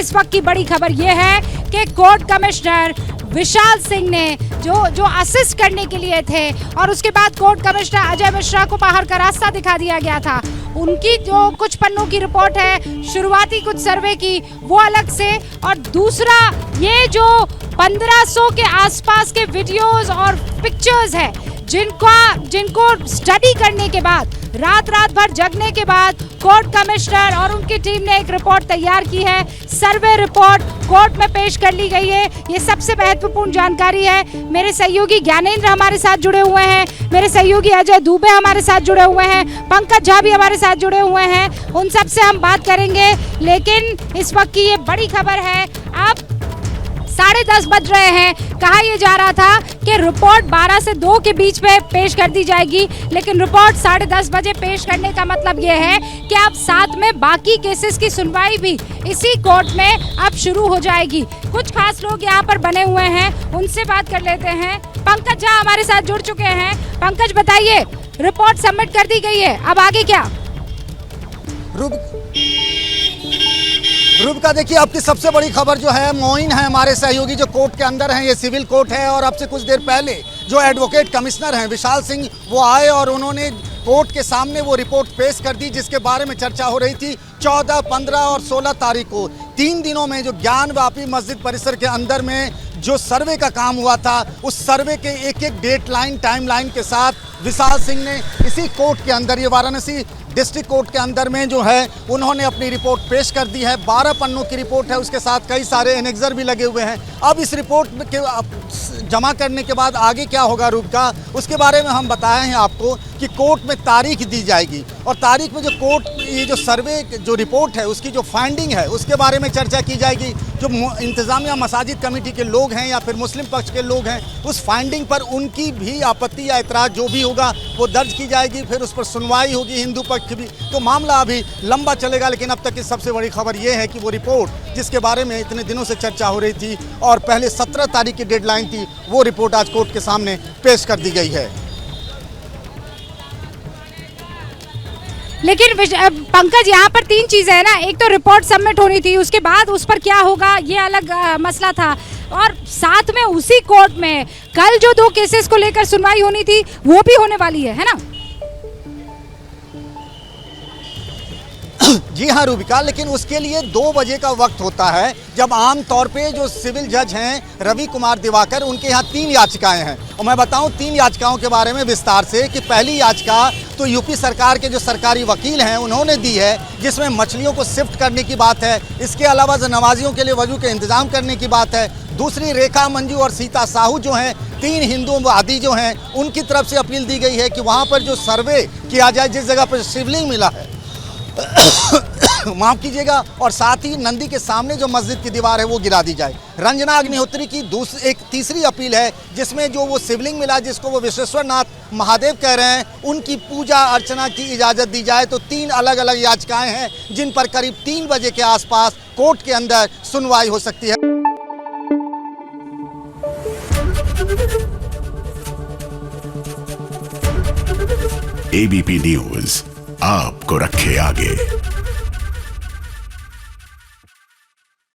इस वक्त की बड़ी खबर यह है कि कोर्ट कमिश्नर विशाल सिंह ने जो असिस्ट करने के लिए थे और उसके बाद कोर्ट कमिश्नर अजय मिश्रा को बाहर का रास्ता दिखा दिया गया था, उनकी जो कुछ पन्नों की रिपोर्ट है शुरुआती कुछ सर्वे की वो अलग से, और दूसरा ये जो 1500 के आसपास के वीडियोस और पिक्चर्स है जिनको स्टडी करने के बाद रात भर जगने के बाद कोर्ट कमिश्नर और उनकी टीम ने एक रिपोर्ट तैयार की है। सर्वे रिपोर्ट कोर्ट में पेश कर ली गई है। ये सबसे महत्वपूर्ण जानकारी है। मेरे सहयोगी ज्ञानेंद्र हमारे साथ जुड़े हुए हैं, मेरे सहयोगी अजय दुबे हमारे साथ जुड़े हुए हैं, पंकज झा भी हमारे साथ जुड़े हुए हैं। उन सब से हम बात करेंगे, लेकिन इस वक्त की ये बड़ी खबर है। अब 10:30 बज रहे हैं। कहा यह जा रहा था कि रिपोर्ट 12 से 2 के बीच में पेश कर दी जाएगी, लेकिन रिपोर्ट 10:30 बजे पेश करने का मतलब यह है कि अब साथ में बाकी केसेस की सुनवाई भी इसी कोर्ट में अब शुरू हो जाएगी। कुछ खास लोग यहाँ पर बने हुए हैं, उनसे बात कर लेते हैं। पंकज झा हमारे साथ जुड़ चुके हैं। पंकज, बताइए, रिपोर्ट सबमिट कर दी गई है, अब आगे क्या? रूप का देखिए, आपकी सबसे बड़ी खबर जो है, मोइन है हमारे सहयोगी जो कोर्ट के अंदर हैं। ये सिविल कोर्ट है और अब से कुछ देर पहले जो एडवोकेट कमिश्नर हैं विशाल सिंह, वो आए और उन्होंने कोर्ट के सामने वो रिपोर्ट पेश कर दी, जिसके बारे में चर्चा हो रही थी 14, 15 और 16 तारीख को। 3 दिनों में जो ज्ञानवापी मस्जिद परिसर के अंदर में जो सर्वे का काम हुआ था, उस सर्वे के एक डेडलाइन टाइमलाइन के साथ विशाल सिंह ने इसी कोर्ट के अंदर, ये वाराणसी डिस्ट्रिक्ट कोर्ट के अंदर में जो है, उन्होंने अपनी रिपोर्ट पेश कर दी है। 12 पन्नों की रिपोर्ट है, उसके साथ कई सारे एनेक्सर भी लगे हुए हैं। अब इस रिपोर्ट के जमा करने के बाद आगे क्या होगा रूप का, उसके बारे में हम बताए हैं आपको कि कोर्ट में तारीख दी जाएगी और तारीख में जो कोर्ट ये जो सर्वे जो रिपोर्ट है उसकी जो फाइंडिंग है उसके बारे में चर्चा की जाएगी। जो इंतज़ामिया मसाजिद कमेटी के लोग हैं या फिर मुस्लिम पक्ष के लोग हैं, उस फाइंडिंग पर उनकी भी आपत्ति या एतराज़ जो भी होगा वो दर्ज की जाएगी, फिर उस पर सुनवाई होगी हिंदू पक्ष की भी। तो मामला अभी लंबा चलेगा, लेकिन अब तक की सबसे बड़ी खबर ये है कि वो रिपोर्ट जिसके बारे में इतने दिनों से चर्चा हो रही थी और पहले 17 तारीख की डेडलाइन थी, वो रिपोर्ट आज कोर्ट के सामने पेश कर दी गई है। लेकिन पंकज, यहाँ पर 3 चीजें है ना, एक तो रिपोर्ट सबमिट होनी थी, उसके बाद उस पर क्या होगा ये अलग मसला था, और साथ में उसी कोर्ट में कल जो 2 केसेस को लेकर सुनवाई होनी थी वो भी होने वाली है ना? जी हाँ रूबिका, लेकिन उसके लिए 2 बजे का वक्त होता है, जब आम तौर पे जो सिविल जज हैं रवि कुमार दिवाकर, उनके यहाँ 3 याचिकाएं हैं। और मैं बताऊं 3 याचिकाओं के बारे में विस्तार से कि पहली याचिका तो यूपी सरकार के जो सरकारी वकील हैं उन्होंने दी है, जिसमें मछलियों को शिफ्ट करने की बात है। इसके अलावा नमाजियों के लिए वजू के इंतजाम करने की बात है। दूसरी, रेखा मंजू और सीता साहू जो हैं, 3 हिंदू वादी जो हैं, उनकी तरफ से अपील दी गई है कि वहाँ पर जो सर्वे किया जाए जिस जगह पर शिवलिंग मिला है माफ़ कीजिएगा, और साथ ही नंदी के सामने जो मस्जिद की दीवार है वो गिरा दी जाए। रंजना अग्निहोत्री की एक तीसरी अपील है, जिसमें जो वो शिवलिंग मिला जिसको वो विश्वेश्वरनाथ महादेव कह रहे हैं, उनकी पूजा अर्चना की इजाज़त दी जाए। तो 3 अलग अलग याचिकाएं हैं जिन पर करीब 3 बजे के आसपास कोर्ट के अंदर सुनवाई हो सकती है। एबीपी न्यूज़ आपको रखे आगे।